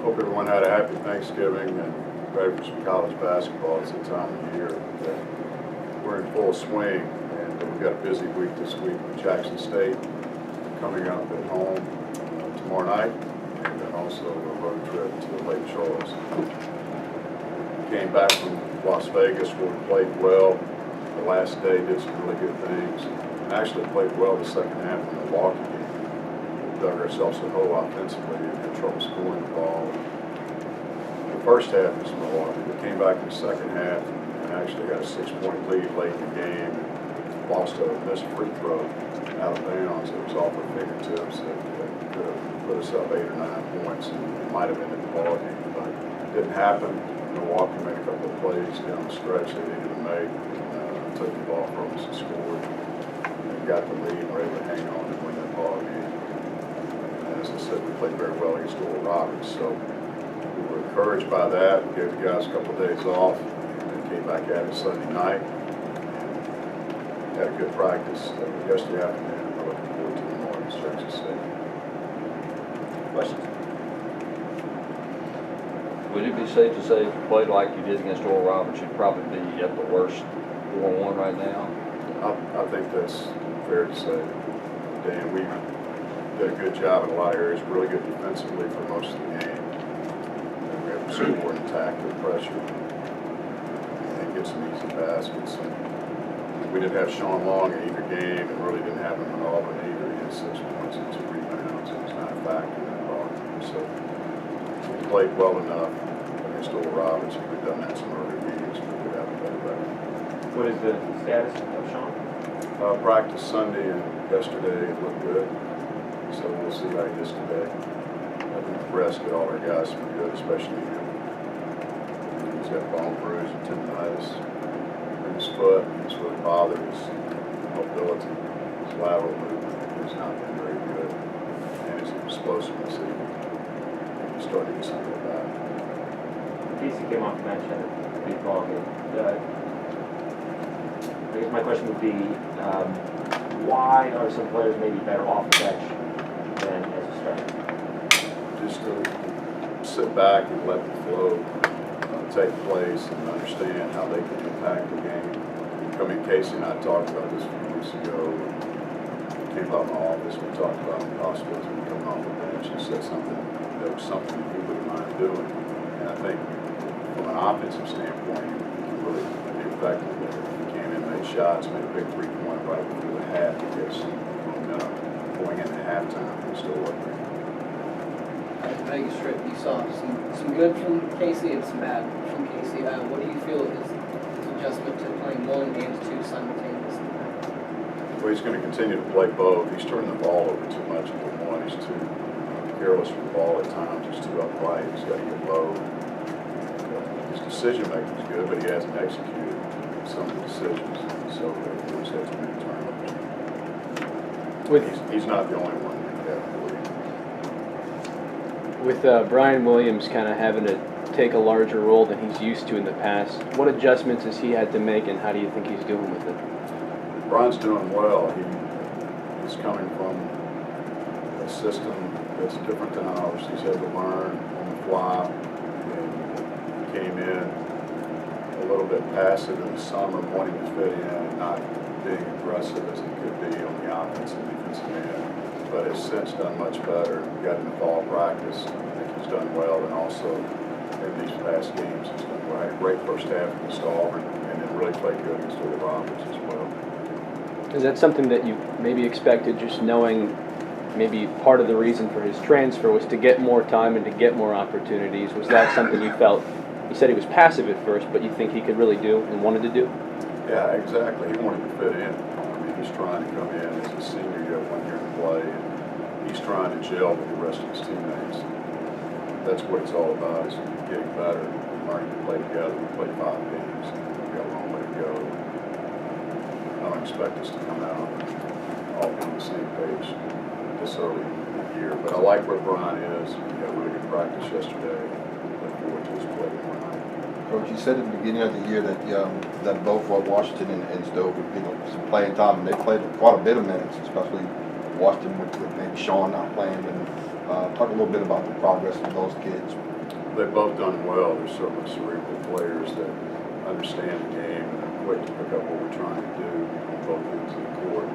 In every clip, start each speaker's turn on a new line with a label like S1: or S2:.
S1: Hope everyone had a happy Thanksgiving and ready for some college basketball. It's the time of year that we're in full swing, and we've got a busy week this week with Jackson State coming up at home tomorrow night, and then also a road trip to Lake Charles. Came back from Las Vegas where we played well. The last day did some really good things, and actually played well the second half in the Milwaukee game. Dug ourselves a hole offensively and had trouble scoring the ball. The first half was Milwaukee. We came back in the second half and actually got a 6-point lead late in the game and lost a missed free throw out of bounds. It was off our fingertips that could have put us up 8 or 9 points and it might have ended the ball game, but it didn't happen. Milwaukee made a couple of plays down the stretch they needed to make. Took the ball from us and scored. And got the lead and were able to hang on and win that ball game. As I said, we played very well against Oral Roberts, so we were encouraged by that. We gave the guys a couple of days off, and then came back at it Sunday night. And had a good practice yesterday afternoon, and we're looking forward to tomorrow against Jackson State.
S2: Questions?
S3: Would it be safe to say if you played like you did against Oral Roberts, you'd probably be at the worst 4-1 right now?
S1: I think that's fair to say. Dan, we did a good job in a lot of areas, really good defensively for most of the game. And we have to score and attack with pressure and get some easy baskets. And we didn't have Sean Long in either game and really didn't have him in Auburn either. He had 6 points and 2 rebounds. It was not a factor in that ball game. So we played well enough against Oral Roberts. If we'd done that in some early meetings, we could have a better record.
S2: What is the status of Sean?
S1: Practice Sunday and yesterday, it looked good. So we'll see how he is today. I think the rest of all our guys were good, especially him. He's got bone bruise and tendonitis in his foot. He's really bothered his mobility, his lateral movement. He's not been very good. And his explosiveness, he's starting to get something like that.
S2: Casey came off the bench at a big ball game. I guess my question would be, why are some players maybe better off the bench than as a starter?
S1: Just to sit back and let the flow take place and understand how they can impact the game. Casey and I talked about this a few weeks ago. We came out of my office, we talked about the possibilities of coming off the bench and said something that was something that he wouldn't mind doing. And I think from an offensive standpoint, he can really be effective there. He came in, made shots, made a big 3-point right before the half to get some momentum going into halftime and still working.
S4: At the Vegas trip, you saw some good from Casey and some bad from Casey. What do you feel is his adjustment to playing one and two simultaneously?
S1: Well, he's going to continue to play both. He's turning the ball over too much at the one. He's too careless with the ball at times. He's too upright. He's got to get low. His decision making is good, but he hasn't executed some of the decisions. So he's had too many turnovers. He's not the only one in that league.
S5: With Brian Williams kind of having to take a larger role than he's used to in the past, what adjustments has he had to make, and how do you think he's doing with it?
S1: Brian's doing well. He's coming from a system that's different than ours. He's had to learn on the fly, and he came in a little bit passive in the summer, wanting to fit in and not being aggressive as he could be on the offensive and defensive end. But has since done much better. Got into fall practice. I think he's done well, and also in these past games he's done well. Had a great first half against Auburn, and then really played good against Oral Roberts as well.
S5: Is that something that you maybe expected, just knowing maybe part of the reason for his transfer was to get more time and to get more opportunities? Was that something you felt? You said he was passive at first, but you think he could really do and wanted to do?
S1: Yeah, exactly. He wanted to fit in. I mean, he's trying to come in as a senior. You have 1 year to play, and he's trying to gel with the rest of his teammates. That's what it's all about, is getting better and learning to play together. We played 5 games, and we've got a long way to go. I don't expect us to come out all on the same page this early in the year. But I like where Brian is. We got really good practice yesterday. Look forward to his play tomorrow night.
S6: Coach, you said at the beginning of the year that that both Washington and Stowe would some playing time, and they played quite a bit of minutes, especially Washington with maybe Sean not playing. And talk a little bit about the progress of those kids
S1: They've both done well. They're certainly cerebral players that understand the game and are quick to pick up what we're trying to do on both ends of the court.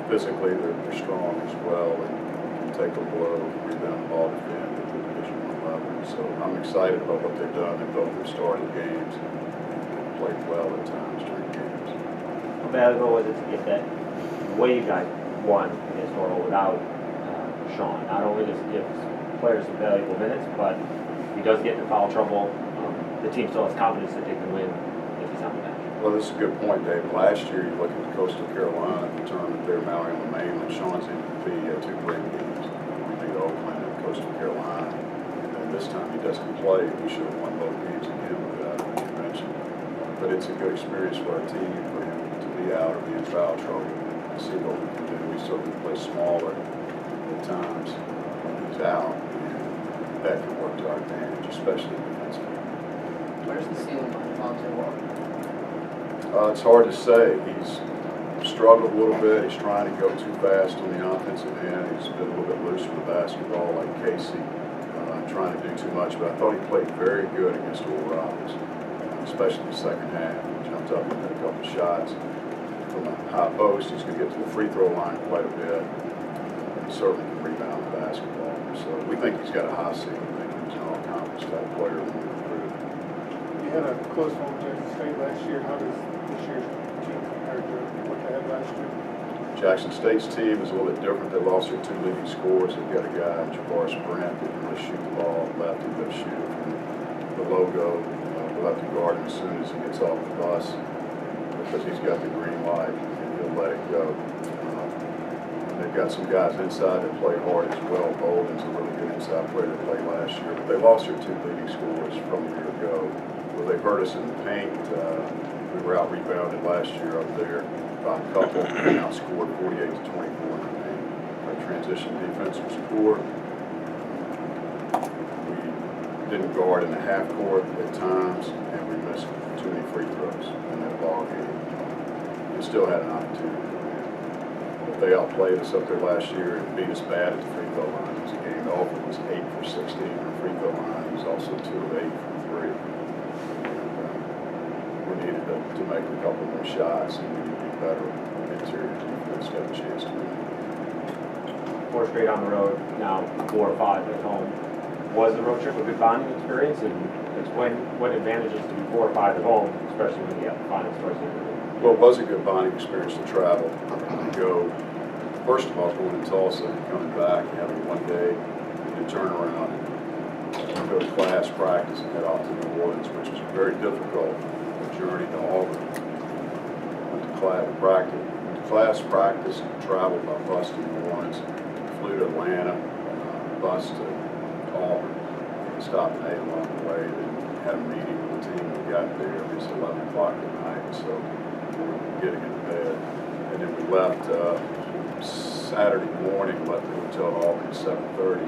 S1: Physically, they're strong as well and can take a blow, rebound the ball, defend at the Division I level. So I'm excited about what they've done. They both have started games and played well at times during games.
S2: How valuable was it to get that way you guys won against Norwell without Sean? Not only does it give players some valuable minutes, but if he does get into foul trouble, the team still has confidence that they can win if he's on the bench.
S1: Well, this is a good point, Dave. Last year, you look at Coastal Carolina, the tournament they're mounting on the mainland. Sean's MVP had 2 great games. We beat Oakland and Coastal Carolina. And this time he doesn't play. We should have won both games again with that, as you mentioned. But it's a good experience for our team, for him to be out or be in foul trouble and see what we can do. We certainly play smaller at times when he's out. And that can work to our advantage, especially defensively.
S4: Where's the ceiling on Devontae Walker?
S1: It's hard to say. He's struggled a little bit. He's trying to go too fast on the offensive end. He's been a little bit loose with the basketball like Casey, trying to do too much. But I thought he played very good against Oral Roberts, especially the second half. He jumped up and hit a couple shots from a high post. He's going to get to the free throw line quite a bit. He certainly can rebound the basketball. So we think he's got a high ceiling. We think he's an all-conference type player when we recruit him.
S7: You had a close one with Jackson State last year. How does this year's team compare to what they had last year?
S1: Jackson State's team is a little bit different. They lost their 2 leading scorers. They've got a guy, Javaris Brent, that can really shoot the ball lefty, but shoot it from the logo. We'll have to guard him as soon as he gets off the bus because he's got the green light and he'll let it go. And they've got some guys inside that play hard as well. Bolden's a really good inside player that played last year, but they lost their 2 leading scorers from a year ago. Well, they've hurt us in the paint. We were out rebounded last year up there by a couple and outscored 48 to 24 in the paint. Our transition defense was poor. We didn't guard in the half court at times, and we missed too many free throws in that ball game. We still had an opportunity to win. They outplayed us up there last year and beat us bad at the free throw line. It was a game. Alford was 8 for 16 on the free throw line. He was also 2 of 8 from 3. We needed to make a couple more shots and we need to be better. Interior defense got a chance to win.
S2: 4 straight on the road, now 4 or 5 at home. Was the road trip a good bonding experience? And explain what advantages to be 4 or 5 at home, especially when you have the finals towards the end of the year.
S1: Well, it was a good bonding experience to travel. To go, first of all, going to Tulsa and coming back and having 1 day and turn around and go to class, practice, and head off to New Orleans, which was very difficult. Journey to Auburn. Went to class practice, traveled by bus to New Orleans, flew to Atlanta, bus to Auburn, and stopped in 8 along the way, then had a meeting with the team. We got there, it was 11 o'clock at night, so we were getting into bed. And then we left Saturday morning, left the hotel in Auburn at 7:30,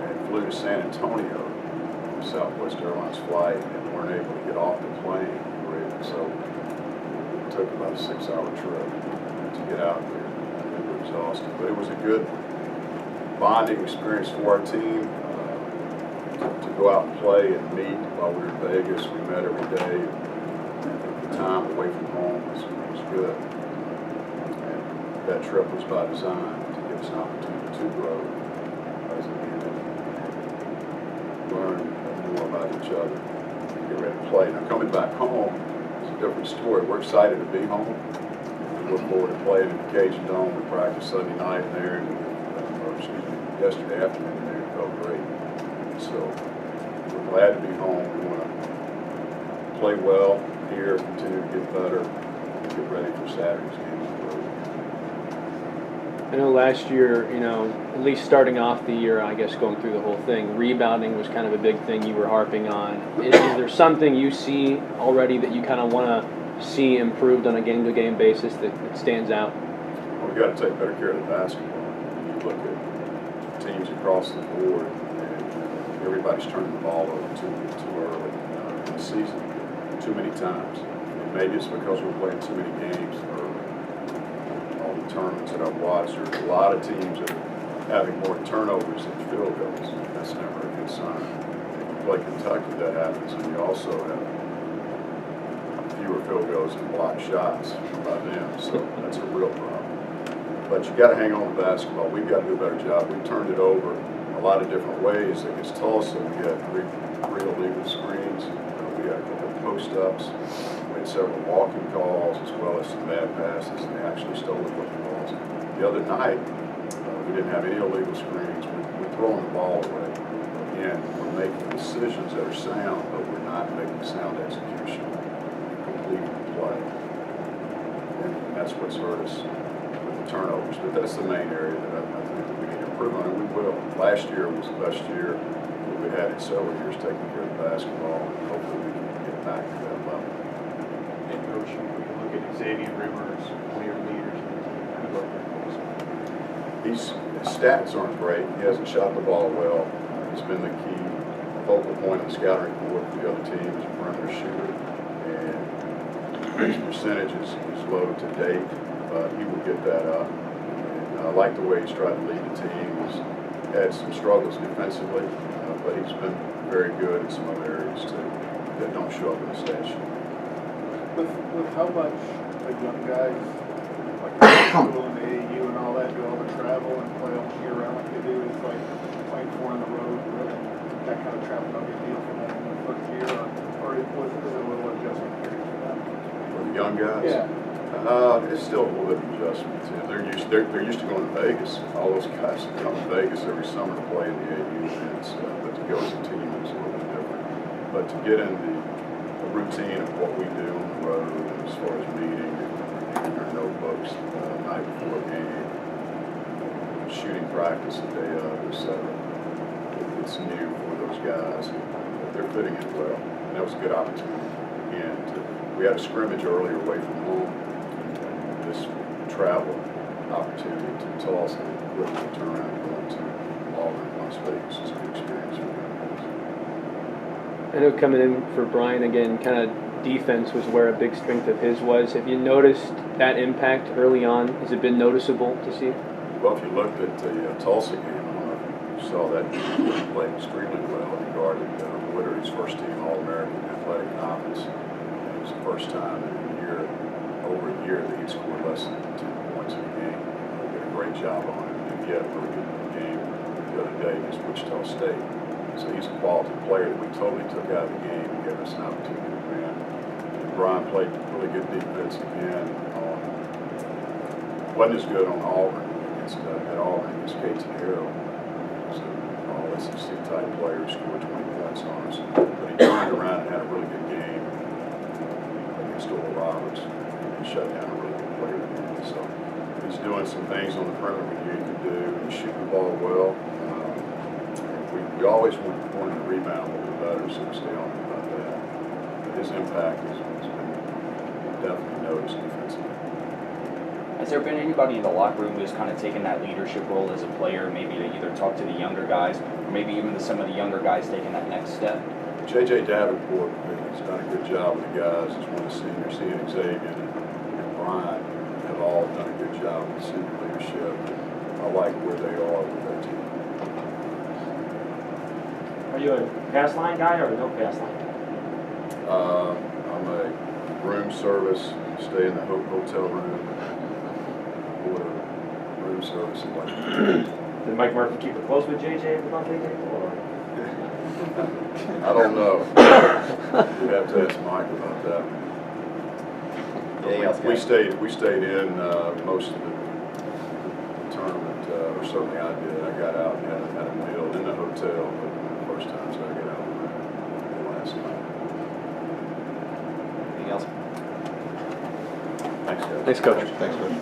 S1: and flew to San Antonio, Southwest Airlines flight, and weren't able to get off the plane. So it took about a 6-hour trip to get out there. We were exhausted, but it was a good bonding experience for our team to go out and play and meet while we were in Vegas. We met every day. And the time away from home was good. And that trip was by design to give us an opportunity to grow as a unit and learn more about each other and get ready to play. Now coming back home, different story. We're excited to be home. We look forward to playing in the Cajun Dome. We practiced Sunday night there, yesterday afternoon there. It felt great. So we're glad to be home. We want to play well here, continue to get better, and get ready for Saturday's game on the road.
S5: I know last year, at least starting off the year, I guess going through the whole thing, rebounding was kind of a big thing you were harping on. Is there something you see already that you kind of want to see improved on a game-to-game basis that stands out?
S1: Well, we've got to take better care of the basketball. You look at teams across the board, and everybody's turning the ball over too early in the season, too many times. And maybe it's because we're playing too many games early. All the tournaments that I've watched, there's a lot of teams that are having more turnovers than field goals. That's never a good sign. play Kentucky, that happens, and you also have fewer field goals and blocked shots by them, so that's a real problem. But you gotta hang on to basketball. We've got to do a better job. We've turned it over a lot of different ways. Against Tulsa, we had three illegal screens. We had a couple of post-ups. We had several walking calls as well as some bad passes, and they actually stole a couple balls. The other night, we didn't have any illegal screens. We're throwing the ball away. Again, we're making decisions that are sound, but we're not making sound execution, complete play. And that's what's hurt us with the turnovers. But that's the main area that I think that we need to improve on, and we will. Last year was the best year that we had in several years taking care of basketball, and hopefully we can get back to that level.
S8: And Coach, we can look at Xavier Rivers, one of your leaders in the team. How do you like that?
S1: His stats aren't great. He hasn't shot the ball well. He's been the key focal point on the scouting report for the other team as a perimeter shooter. And his percentage is low to date, but he will get that up. And I like the way he's tried to lead the team. He's had some struggles defensively, but he's been very good in some other areas too that don't show up in the stat sheet.
S7: With how much the young guys, like school and the AAU and all that, do all the travel and play all year round like they do, is like playing four on the road, really, that kind of travel, no big deal for them in the first year, or was it a little adjustment period for them?
S1: For the young guys?
S7: Yeah.
S1: It's still a little bit of adjustment. They're used to going to Vegas. All those guys come to Vegas every summer to play in the AAU events, but to go as a team is a little bit different. But to get in the routine of what we do on the road, as far as meeting and our notebooks the night before a game, shooting practice the day of, etc. It's new for those guys. They're fitting in well, and that was a good opportunity. And we had a scrimmage earlier away from home. This travel opportunity to Tulsa, quickly turn around and go to Auburn, Las Vegas is a good experience for them.
S5: I know coming in for Brian again, kind of defense was where a big strength of his was. Have you noticed that impact early on? Has it been noticeable to see?
S1: Well, if you looked at the Tulsa game, I don't know if you saw that, he played extremely well. He guarded Woodard's first team All-American Athletic Conference. It was the first time in over a year that he scored less than 10 points in a game. He did a great job on it, and he had a really good game the other day against Wichita State. So he's a quality player that we totally took out of the game and gave us an opportunity to win. And Brian played really good defense again. Wasn't as good on Auburn at Auburn against Casey Harrell. So all SEC type players scored 20 points on us. But he turned around and had a really good game against Oral Roberts. Shut down a really good player again. So he's doing some things on the perimeter we knew he could do, and he's shooting the ball well. We always want him to rebound a little bit better, so we stay on him about that. But his impact has been definitely noticed defensively.
S9: Has there been anybody in the locker room who's kind of taken that leadership role as a player, maybe to either talk to the younger guys, or maybe even some of the younger guys taking that next step?
S1: J.J. Davenport has done a good job with the guys. He's one of the seniors. He and Xavier and Brian have all done a good job with senior leadership. I like where they are with that team.
S2: Are you a pass line guy or a no pass line guy?
S1: I'm a room service, stay in the hotel room, order room service and like.
S2: Did Mike Murphy keep it close with JJ about JJ? Or?
S1: I don't know. You'd have to ask Mike about that.
S8: Yeah,
S1: We stayed in most of the tournament, or certainly I did. I got out and had a meal in the hotel, but the first time, so I got out the last night.
S8: Anything else?
S1: Thanks, guys.
S5: Thanks, Coach.
S6: Thanks, Coach.